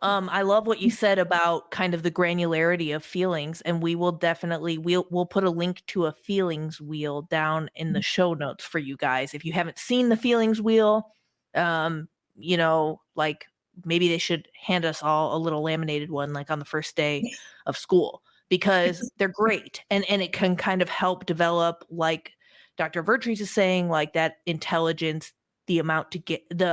I love what you said about kind of the granularity of feelings, and we will definitely we'll put a link to a feelings wheel down in the show notes for you guys. If you haven't seen the feelings wheel, like maybe they should hand us all a little laminated one like on the first day of school because they're great and it can kind of help develop like Dr. Vertrees is saying like that intelligence, the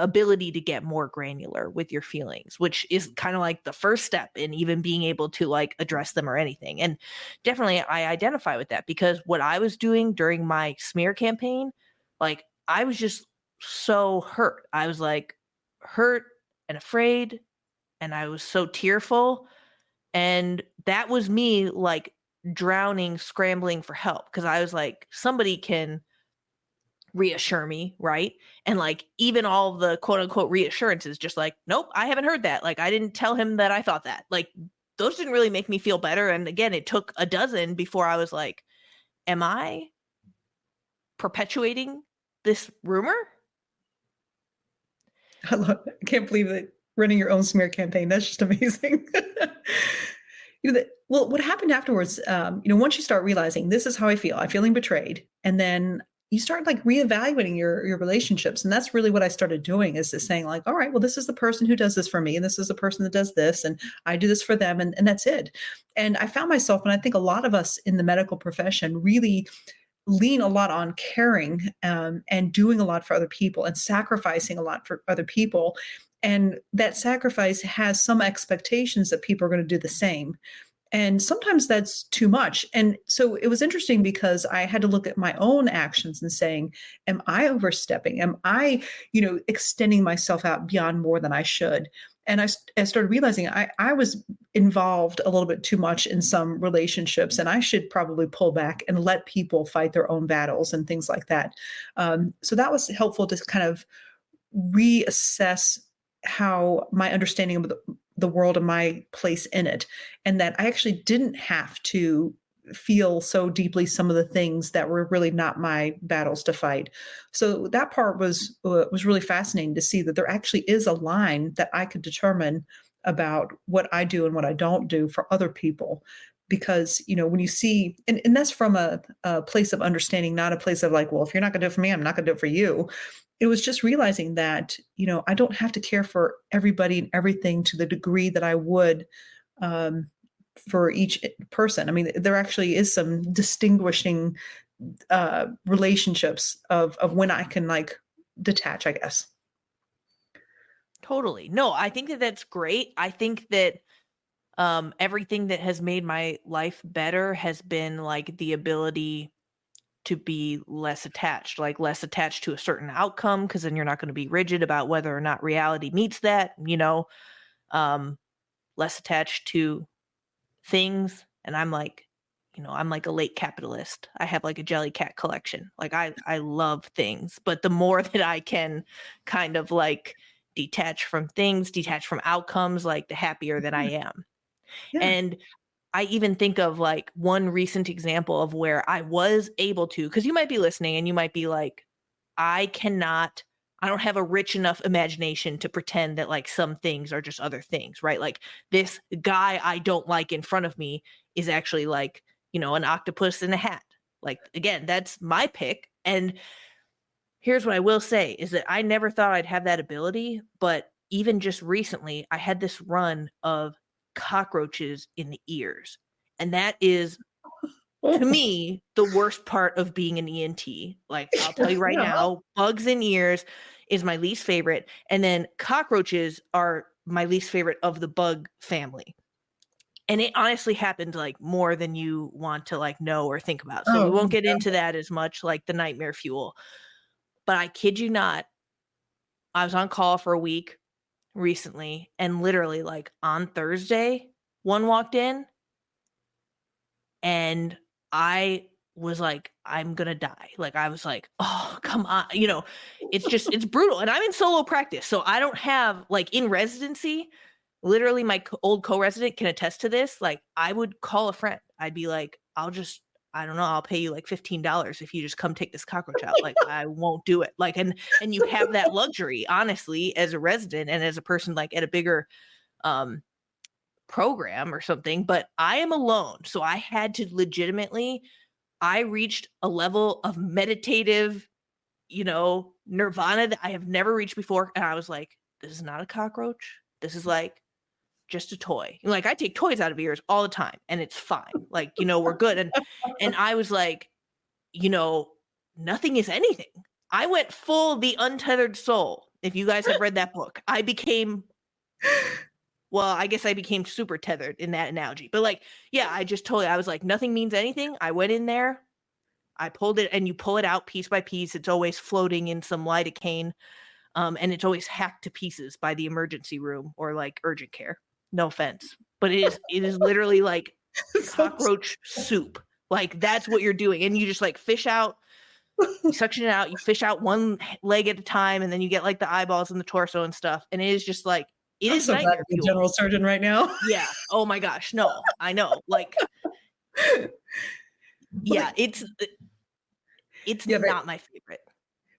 ability to get more granular with your feelings, which is kind of like the first step in even being able to like address them or anything. And definitely I identify with that because what I was doing during my smear campaign, like I was just so hurt. I was like hurt and afraid and I was so tearful. And that was me like drowning, scrambling for help because I was like, somebody can reassure me, right? And like even all the quote unquote reassurances, just like, nope, I haven't heard that. Like I didn't tell him that I thought that. Like those didn't really make me feel better. And again, it took a dozen before I was like, am I perpetuating this rumor?
I can't believe that running your own smear campaign. That's just amazing. Well, what happened afterwards, once you start realizing this is how I feel, I'm feeling betrayed, and then you start like reevaluating your relationships. And that's really what I started doing is just saying, like, all right, well, this is the person who does this for me, and this is the person that does this, and I do this for them, and that's it. And I found myself, and I think a lot of us in the medical profession really lean a lot on caring, and doing a lot for other people and sacrificing a lot for other people. And that sacrifice has some expectations that people are going to do the same. And sometimes that's too much. And so it was interesting because I had to look at my own actions and saying, am I overstepping? Am I, extending myself out beyond more than I should? And I started realizing I was involved a little bit too much in some relationships, and I should probably pull back and let people fight their own battles and things like that. So that was helpful to kind of reassess how my understanding of the world and my place in it, and that I actually didn't have to feel so deeply some of the things that were really not my battles to fight. So that part was really fascinating to see that there actually is a line that I could determine about what I do and what I don't do for other people. Because when you see, and that's from a place of understanding, not a place of like, well, if you're not going to do it for me, I'm not going to do it for you. It was just realizing that I don't have to care for everybody and everything to the degree that I would, for each person. I mean, there actually is some distinguishing relationships of when I can like detach, I guess.
Totally. No, I think that that's great. I think that everything that has made my life better has been like the ability to be less attached, like less attached to a certain outcome, because then you're not going to be rigid about whether or not reality meets that, um, less attached to things. And I'm like a late capitalist. I have like a jelly cat collection. Like I love things, but the more that I can kind of like detach from things, detach from outcomes, like the happier that I
Yeah.
am.
Yeah.
And I even think of like one recent example of where I was able to, because you might be listening and you might be like, I cannot, I don't have a rich enough imagination to pretend that like some things are just other things, right? Like this guy I don't like in front of me is actually like, an octopus in a hat. Like, again, that's my pick. And here's what I will say is that I never thought I'd have that ability, but even just recently, I had this run of cockroaches in the ears. And that is, to
Oh,
me, the worst part of being an ENT. Like, I'll tell you right
yeah.
now, bugs in ears is my least favorite. And then cockroaches are my least favorite of the bug family. And it honestly happened like more than you want to like know or think about. So we
Oh,
won't get
yeah.
into that as much, like the nightmare fuel. But I kid you not, I was on call for a week recently, and literally, like, on Thursday, one walked in, and I was like, "I'm gonna die." Like, I was like, "Oh, come on." It's brutal, and I'm in solo practice, so I don't have like, in residency, literally my old co-resident can attest to this, like, I would call a friend. I'd be like, I don't know, I'll pay you like $15 if you just come take this cockroach out. Like, I won't do it. Like, and you have that luxury, honestly, as a resident and as a person like at a bigger um program or something, but I am alone. So I had to legitimately, I reached a level of meditative, nirvana that I have never reached before. And I was like, this is not a cockroach. This is like just a toy. Like, I take toys out of ears all the time and it's fine. Like, we're good. And I was like, you know, nothing is anything. I went full The Untethered Soul. If you guys have read that book, I became, well, I guess I became super tethered in that analogy. But like, yeah, I was like, nothing means anything. I went in there, I pulled it, and you pull it out piece by piece. It's always floating in some lidocaine, and it's always hacked to pieces by the emergency room or like urgent care. No offense, but it is literally like
So
cockroach soup. Like, that's what you're doing, and you just like fish out. You suction it out. You fish out one leg at a time, and then you get like the eyeballs and the torso and stuff. And it is just like, it
I'm
is
so glad
nightmare
you're a
fuel.
general surgeon right now.
Yeah. Oh my gosh. No, I know. Like,
Well,
yeah, it's
yeah, but
not my favorite.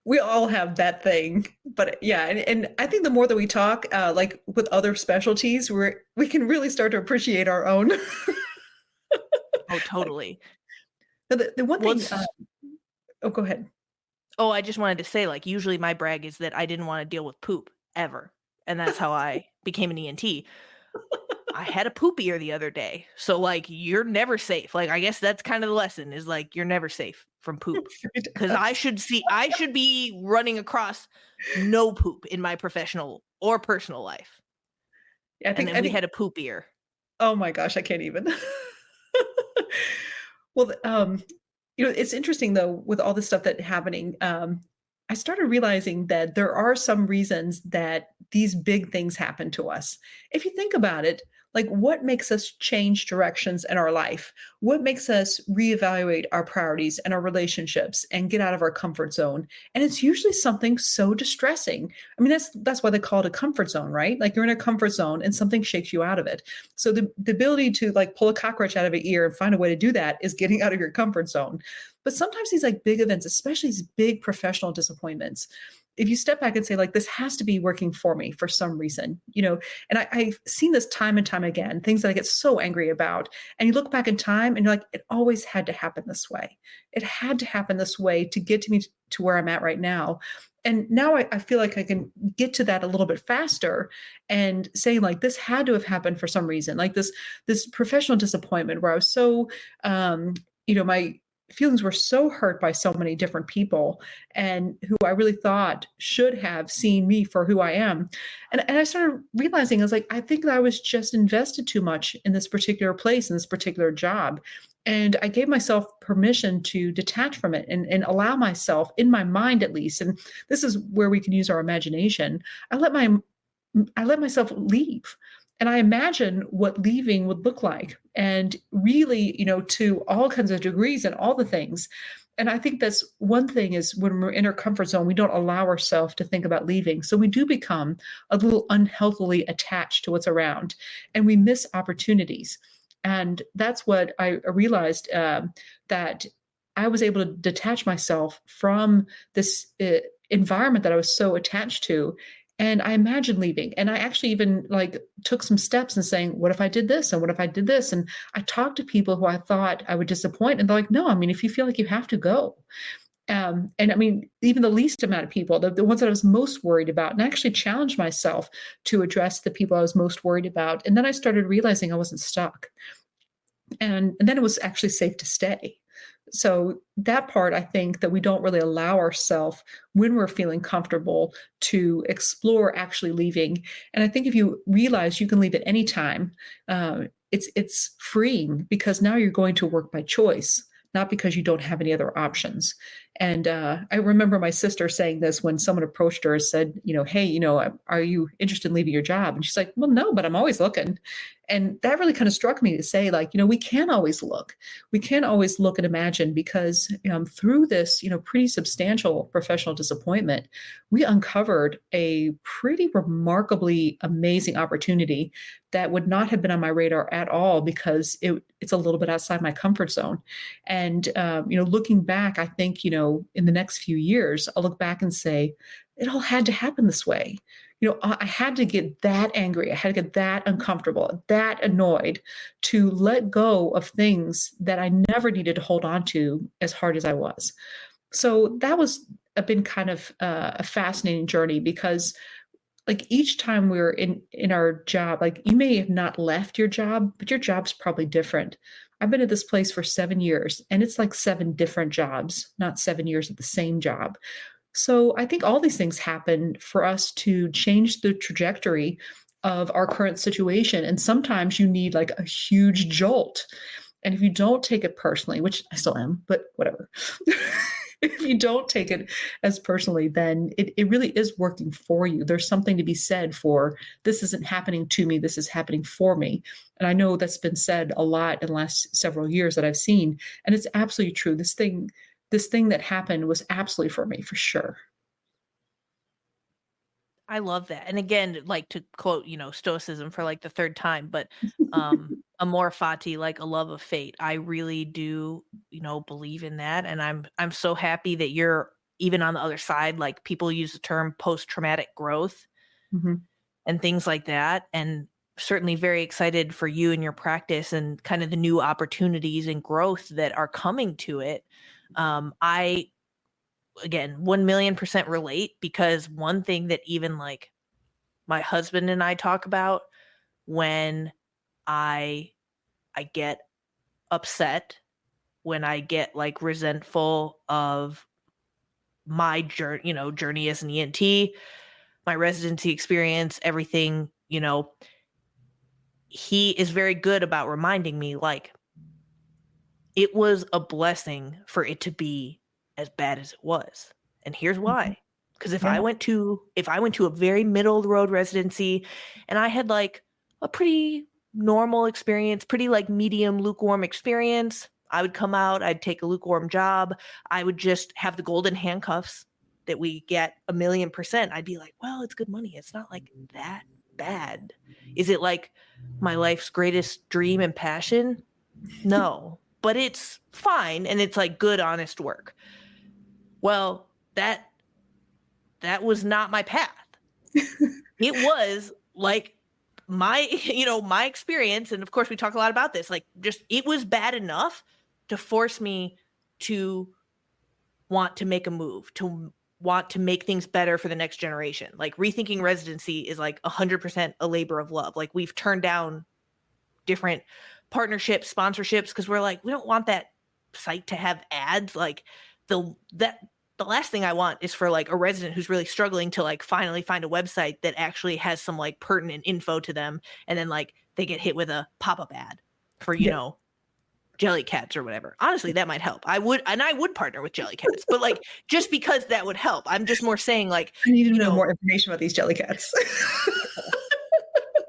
we all have that thing. But yeah, and I think the more that we talk, like with other specialties, we can really start to appreciate our own.
Oh, totally.
The one thing,
What's
oh, go ahead.
Oh, I just wanted to say, like, usually my brag is that I didn't want to deal with poop ever, and that's how I became an ENT. I had a poop ear the other day. So like you're never safe. Like I guess that's kind of the lesson is like you're never safe from poop. Cuz I should be running across no poop in my professional or personal life.
I
And
think
then
I
we
think
had a poop ear.
oh my gosh, I can't even. Well, it's interesting though with all this stuff that happening. I started realizing that there are some reasons that these big things happen to us. If you think about it, like what makes us change directions in our life? What makes us reevaluate our priorities and our relationships and get out of our comfort zone? And it's usually something so distressing. I mean, that's why they call it a comfort zone, right? Like you're in a comfort zone and something shakes you out of it. So the ability to like pull a cockroach out of an ear and find a way to do that is getting out of your comfort zone. But sometimes these like big events, especially these big professional disappointments, if you step back and say like this has to be working for me for some reason, and I've seen this time and time again, things that I get so angry about, and you look back in time and you're like, it always had to happen this way. It had to happen this way to get to me to where I'm at right now. And now I feel like I can get to that a little bit faster and saying like this had to have happened for some reason, like this professional disappointment where I was so my feelings were so hurt by so many different people and who I really thought should have seen me for who I am. And I started realizing I was like, I think that I was just invested too much in this particular place, in this particular job. And I gave myself permission to detach from it and allow myself, in my mind at least, and this is where we can use our imagination. I let myself leave. And I imagine what leaving would look like. And really, to all kinds of degrees and all the things. And I think that's one thing is when we're in our comfort zone, we don't allow ourselves to think about leaving. So we do become a little unhealthily attached to what's around and we miss opportunities. And that's what I realized that I was able to detach myself from this environment that I was so attached to. And I imagined leaving. And I actually even like took some steps and saying, what if I did this? And what if I did this? And I talked to people who I thought I would disappoint. And they're like, no, I mean, if you feel like you have to go. And I mean, even the least amount of people, the ones that I was most worried about, and I actually challenged myself to address the people I was most worried about. And then I started realizing I wasn't stuck. And then it was actually safe to stay. So that part, I think that we don't really allow ourselves when we're feeling comfortable to explore actually leaving. And I think if you realize you can leave at any time, it's freeing because now you're going to work by choice, not because you don't have any other options. And I remember my sister saying this when someone approached her and said, hey, are you interested in leaving your job? And she's like, well, no, but I'm always looking. And that really kind of struck me to say, like, we can always look. We can always look and imagine because through this, pretty substantial professional disappointment, we uncovered a pretty remarkably amazing opportunity that would not have been on my radar at all because it's a little bit outside my comfort zone. And, looking back, I think, in the next few years, I'll look back and say, it all had to happen this way. I had to get that angry. I had to get that uncomfortable, that annoyed to let go of things that I never needed to hold on to as hard as I was. So that was been kind of a fascinating journey because like each time we're in our job, like you may have not left your job, but your job's probably different. I've been at this place for 7 years and it's like 7 different jobs, not 7 years at the same job. So I think all these things happen for us to change the trajectory of our current situation. And sometimes you need like a huge jolt. And if you don't take it personally, which I still am, but whatever. If you don't take it as personally, then it really is working for you. There's something to be said for this isn't happening to me, this is happening for me. And I know that's been said a lot in the last several years that I've seen. And it's absolutely true. This thing that happened was absolutely for me, for sure.
I love that. And again, like to quote, stoicism for like the third time, but amor fati, like a love of fate. I really do, believe in that. And I'm so happy that you're even on the other side. Like people use the term post-traumatic growth
Mhm.
and things like that. And certainly very excited for you and your practice and kind of the new opportunities and growth that are coming to it. I again 1,000,000% relate because one thing that even like my husband and I talk about when I I get upset, when I get like resentful of my journey as an ENT, my residency experience, everything, he is very good about reminding me like it was a blessing for it to be as bad as it was. And here's
Mhm.
why. Because
Yeah.
if I went to a very middle of the road residency and I had like a pretty normal experience, pretty like medium lukewarm experience, I would come out, I'd take a lukewarm job, I would just have the golden handcuffs that we get 1,000,000%. I'd be like, well, it's good money. It's not like that bad. Is it like my life's greatest dream and passion? No, but it's fine and it's like good, honest work. Well, that was not my path. It was like my, my experience. And of course, we talk a lot about this. Like, just it was bad enough to force me to want to make a move, to want to make things better for the next generation. Like, rethinking residency is like 100% a labor of love. Like, we've turned down different partnerships, sponsorships, because we're like, we don't want that site to have ads. Like the last thing I want is for like a resident who's really struggling to like finally find a website that actually has some like pertinent info to them, and then like they get hit with a pop-up ad for,
Yeah.
jelly cats or whatever. Honestly, that might help. I would partner with jelly cats, but like just because that would help. I'm just more saying like,
I need to
you
know
know,
more information about these jellycats.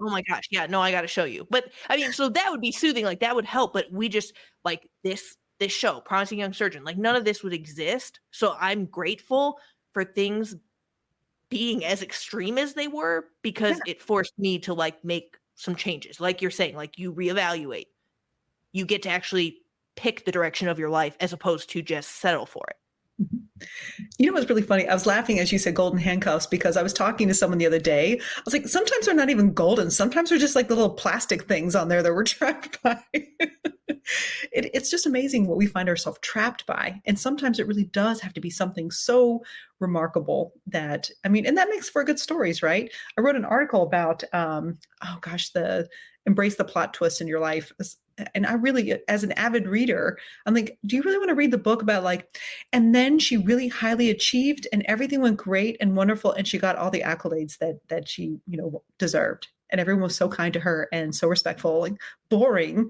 oh my gosh, yeah, no, I gotta show you. But I mean, so that would be soothing, like that would help. But we just like this show, Promising Young Surgeon, like none of this would exist. So I'm grateful for things being as extreme as they were
Yeah.
because it forced me to like make some changes. Like you're saying, like you reevaluate. You get to actually pick the direction of your life as opposed to just settle for it.
Mhm. You know what's really funny? I was laughing as you said golden handcuffs because I was talking to someone the other day. I was like, sometimes they're not even golden. Sometimes they're just like the little plastic things on there that we're trapped by. It's just amazing what we find ourselves trapped by. And sometimes it really does have to be something so remarkable that, I mean, and that makes for good stories, right? I wrote an article about, oh gosh, the embrace the plot twist in your life. And I really, as an avid reader, I'm like, do you really want to read the book about like, and then she really highly achieved and everything went great and wonderful and she got all the accolades that she, deserved. And everyone was so kind to her and so respectful, like boring.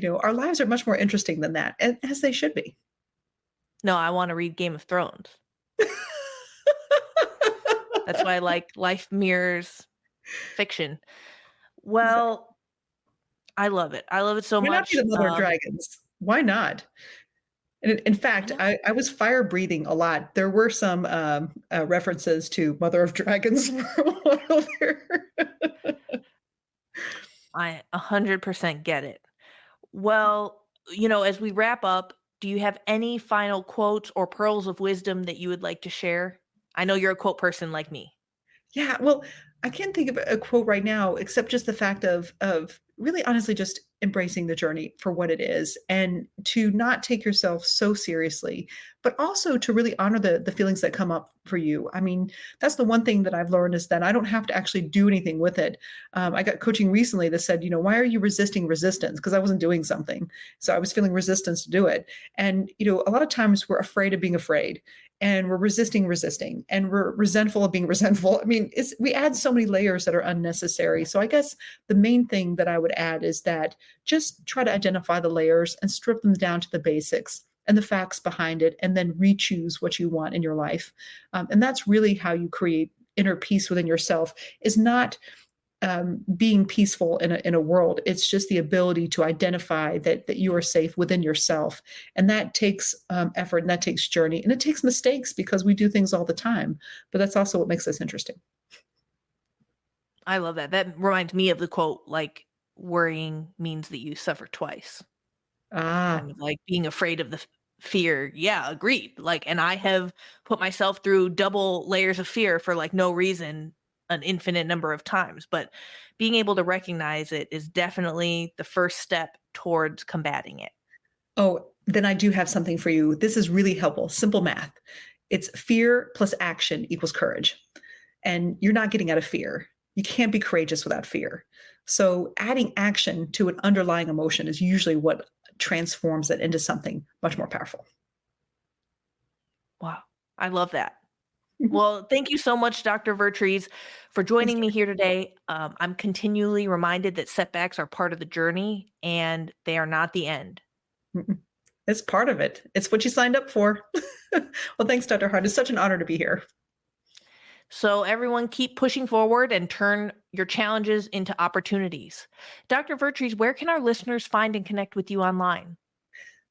Our lives are much more interesting than that, and as they should be.
No, I want to read Game of Thrones. That's why I like life mirrors fiction.
Exactly.
Well, I love it. I love it so
Why not be
much.
the mother of dragons? Why not? And in
Why
fact,
not?
I was fire breathing a lot. There were some references to Mother of Dragons for a while there.
I 100% get it. Well, as we wrap up, do you have any final quotes or pearls of wisdom that you would like to share? I know you're a quote person like me.
Yeah, well, I can't think of a quote right now except just the fact of really honestly just embracing the journey for what it is and to not take yourself so seriously, but also to really honor the feelings that come up for you. I mean, that's the one thing that I've learned is that I don't have to actually do anything with it. I got coaching recently that said, why are you resisting resistance? Because I wasn't doing something. So I was feeling resistance to do it. And, a lot of times we're afraid of being afraid and we're resisting and we're resentful of being resentful. I mean, we add so many layers that are unnecessary. So I guess the main thing that I would add is that just try to identify the layers and strip them down to the basics and the facts behind it, and then re-choose what you want in your life. And that's really how you create inner peace within yourself, is not being peaceful in a world. It's just the ability to identify that you are safe within yourself, and that takes effort, and that takes journey, and it takes mistakes because we do things all the time. But that's also what makes us interesting.
I love that. That reminds me of the quote, like, worrying means that you suffer twice.
Ah,
Kind of like being afraid of the fear. Yeah, agreed. Like, and I have put myself through double layers of fear for like no reason an infinite number of times. But being able to recognize it is definitely the first step towards combating it.
oh, then I do have something for you. This is really helpful. Simple math. It's fear plus action equals courage. And you're not getting out of fear. You can't be courageous without fear. So adding action to an underlying emotion is usually what transforms it into something much more powerful.
Wow. I love that. Well, thank you so much, Dr. Vertrees, for
Thanks,
joining me here today. I'm continually reminded that setbacks are part of the journey and they are not the end.
Dr. It's part of it. It's what you signed up for. Well, thanks, Dr. Hart. It's such an honor to be here.
So, everyone, keep pushing forward and turn your challenges into opportunities. Dr. Vertrees, where can our listeners find and connect with you online?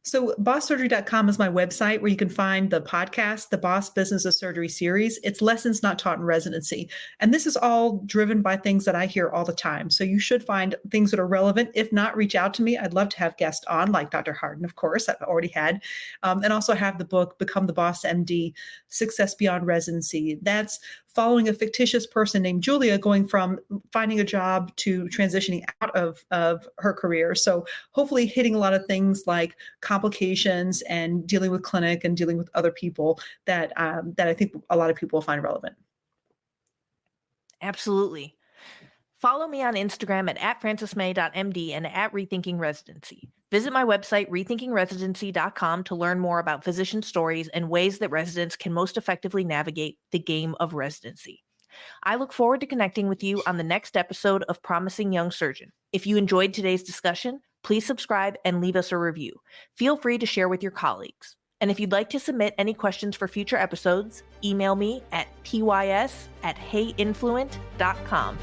So bosssurgery.com is my website where you can find the podcast, the Boss Business of Surgery series. It's lessons not taught in residency. And this is all driven by things that I hear all the time. So you should find things that are relevant. If not, reach out to me. I'd love to have guests on, like Dr. Harden, of course, I've already had. And also have the book, Become the Boss MD, Success Beyond Residency. That's following a fictitious person named Julia going from finding a job to transitioning out of her career. So hopefully hitting a lot of things like complications and dealing with clinic and dealing with other people that I think a lot of people will find relevant.
Absolutely. Follow me on Instagram at francismay.md and at Rethinking Residency. Visit my website, rethinkingresidency.com, to learn more about physician stories and ways that residents can most effectively navigate the game of residency. I look forward to connecting with you on the next episode of Promising Young Surgeon. If you enjoyed today's discussion, please subscribe and leave us a review. Feel free to share with your colleagues. And if you'd like to submit any questions for future episodes, email me at pys@heyinfluent.com.